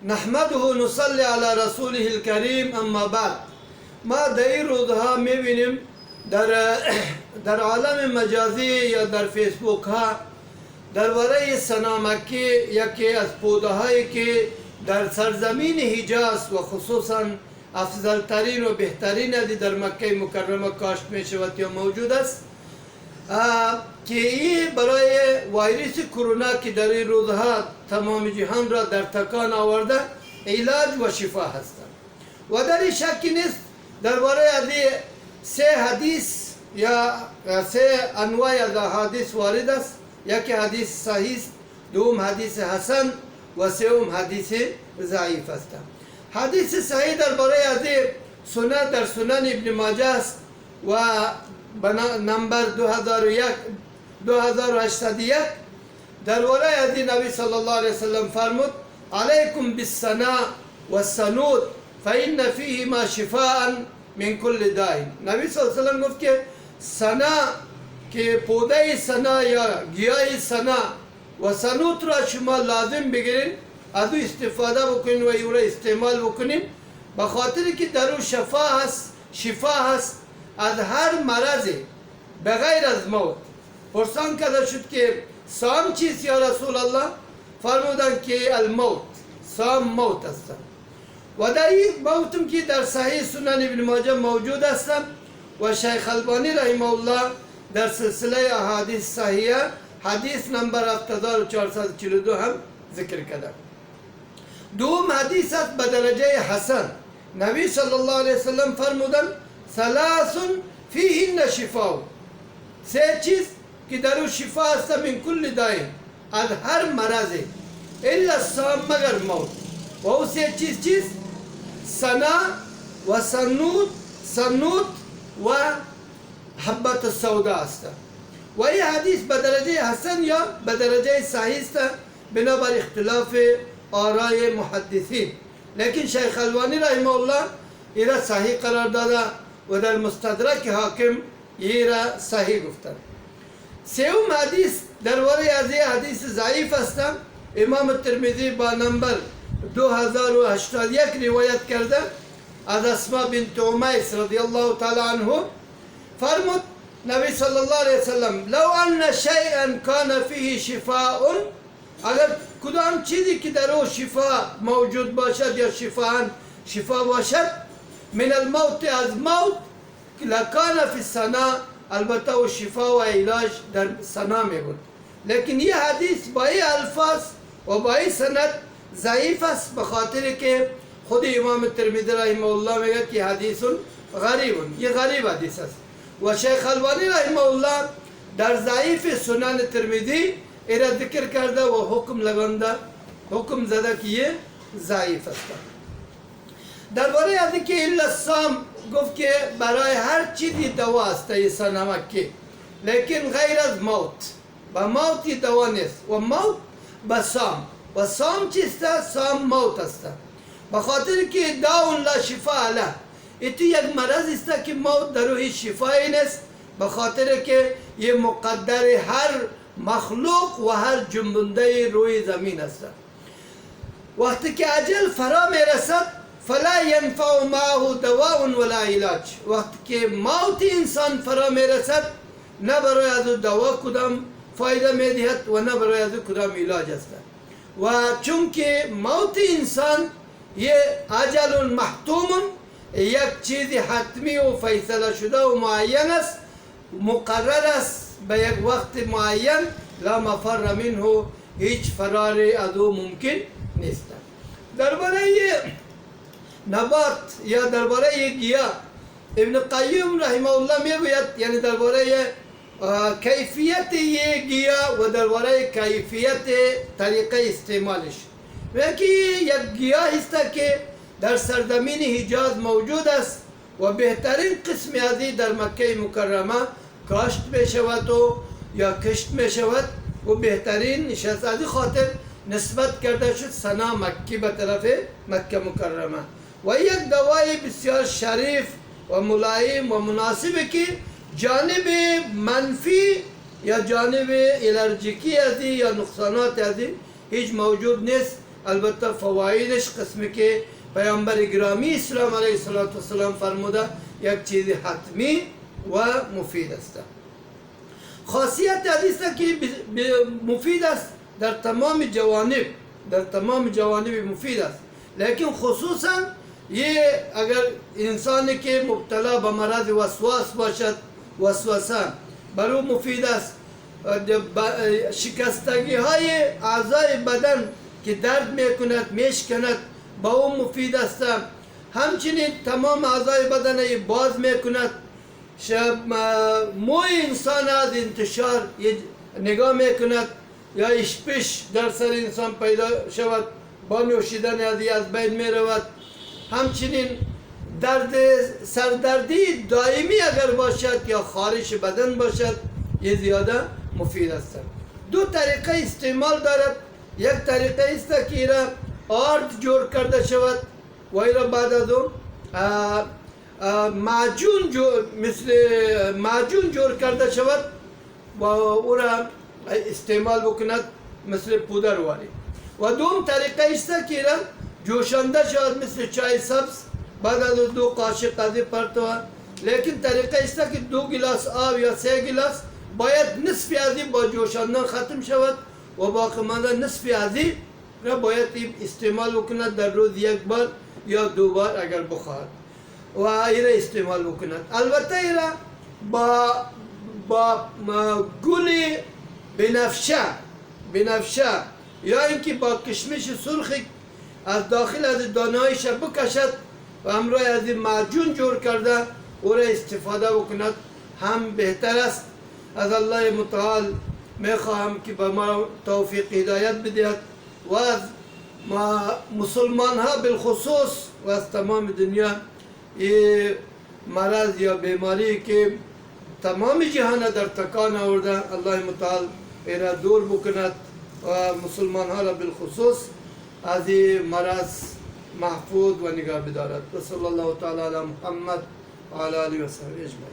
نحمده نصلي على رسوله الكريم اما بعد. ما در این روزها میبینیم در عالم مجازی یا در فیسبوک ها درباره سنا مکی یکی از پوده هایی که در سرزمین حجاز و خصوصا افضل ترین و بهترین ازی در مکه مکرمه کاشت می شود یا موجود است که این برای ویروس کرونا که در این روزها تمام جهان را در تکان آورده علاج و شفا هستند و در این شکی نیست درباره از سه حدیث یا سه انواع از حدیث وارد است. یکی حدیث صحیح، دوم حدیث حسن و سوم حدیث ضعیف است. حدیث صحیح درباره از سنن در سنن ابن ماجه است و نمبر 2801 درباره از نبی صلی الله علیه وسلم فرمود علیکم بالسنا والسنود فإن فیهما شفاء من کل داء. نبی صلی الله علیه وسلم گفت که سنا که پوده سنا یا گیاه سنا و سنوت را شما لازم بگیرین، از او استفاده بکنین و او را استعمال بکنین، بخاطر که در او شفا هست از هر مرضی بغیر از موت. پرسان کرده شد که سام چیست یا رسول الله؟ فرمودند که الموت، سام موت است. و در این موتم که در صحیح سنن ابن ماجه موجود است و شیخ البانی رحمه الله در سلسله احادیث صحیحه حدیث نمبر 7442 هم ذکر کرده. دوم حدیث است به درجه حسن. نبی صلی الله علیه وسلم فرمودند ثلاث فیهن شفاء، سه چیز که در او شفا است من کل داء، از هر مرضی، الا السام مگر موت. و او سه چیز سنا و سنوت و حبت السودا است. و این حدیث به درجه حسن یا به درجه صحیح است بنابر اختلاف آرای محدثین، لیکن شیخ البانی رحمه الله این را صحیح قرار داده و در مستدرک حاکم این را صحیح گفتند. سوم حدیث درباره از این حدیث ضعیف است. امام ترمذی با نمبر 2081 روایت کرده از اسماء بنت امیس رضی الله تعالی عنه فرمود نبی صلی الله علیه وسلم لو ان شیئا کان فیه شفاء، اگر کدام چیزی که در او شفا موجود باشد یا شفا باشد من الموت از موت لکان فی السنا، البته و شفا و علاج در سنا می بود. لیکن یہ حدیث با این الفاظ و با این سند ضعیف است بخاطر که خود امام ترمذی رحمه الله میگه که حدیث غریب، یہ غریب حدیث است. و شیخ البانی رحمه الله در ضعیف سنن ترمذی ایرا ذکر کرده و حکم زده که یہ ضعیف است. درباره از اینکه الا السام گفت که برای هر چیزی دوا است ایسا نمکی، لیکن غیر از موت، با موت دوا نیست و موت با سام. و سام چیست؟ سام موت است. بخاطر که داون لا شفا له، ایتی یک مرض است که موت در او هیچ شفایی نیست، بخاطر که یہ مقدر هر مخلوق و هر جنبنده روی زمین است. وقتی که اجل فرا می رسد فلا ينفع معه دواء ولا علاج، وقتی که موت انسان فرا می رسد نه برای از دوا کدام فایده می دهد و نه برای از کدام علاج است. و چون که موت انسان یه اجل محتوم، یک چیز حتمی و فیصله شده و معین است، مقرر است به یک وقت معین، لا مفر منه، هیچ فرار از او ممکن نیست. درباره نبات یا درباره گیاه ابن قیم رحمه الله میگوید، یعنی درباره کیفیت یک گیاه و درباره کیفیت طریقه استعمالش میگه که یک گیاه است که در سرزمین حجاز موجود است و بهترین قسم ازی در مکه مکرمه کاشت می شود و یا کشت می شود و بهترین نشست. از خاطر نسبت کرده شد سنا مکی به طرف مکه مکرمه و یک دوای بسیار شریف و ملایم و مناسبه که جانب منفی یا جانب الرژیکی ازی یا نقصانات ازی هیچ موجود نیست، البته فوایدش قسمی که پیامبر گرامی اسلام علیه السلام فرموده یک چیز حتمی و مفید است. خاصیت حدیث که مفید است در تمام جوانب مفید است، لیکن خصوصا یہ اگر انسانی که مبتلا به مرض وسواس باشد، وسوسه برو مفید است. شکستگی های اعضای بدن که درد میکند میشکند با او مفید است. همچنین تمام اعضای بدن باز میکند. موی انسان از انتشار نگاه میکند یا اشپش در سر انسان پیدا شود، با نوشیدن از بین می رود. همچنین سردردی دائمی اگر باشد یا خارش بدن باشد یہ زیاده مفید است. دو طریقه استعمال دارد. یک طریقه است که ایرا آرد جور کرده شود و ایرا بعد از اون معجون جور کرده شود و او را استعمال بکند مثل پودر واری. و دوم طریقه است که ایرا جوشانده شود مثل چای سبز، بعد از دو قاشق از پرتو. لیکن طریقه است که 2 گلاس آب یا 3 گلاس باید نصف ازی با جوشاندن ختم شود و باقی مانده نصف ازی را باید استعمال بکند در روز 1 بار یا 2 بار اگر بخواهد و ایره استعمال بکند. البته ایره با گل بنفشه یا اینکه با کشمش سرخی از داخل از دانهایش بکشد و همراه از این معجون جور کرده او را استفاده بکند هم بهتر است. از الله متعال میخواهم که به ما توفیق هدایت بدهد و از مسلمان ها بالخصوص و از تمام دنیا این مرض یا بیماری که تمام جهان در تکان آورده الله متعال اینا دور بکند و مسلمان ها را بالخصوص از این مرض محفوظ و نگاه بدارد. و صلی الله تعالی علی محمد و علی آله و صحبه اجمعین.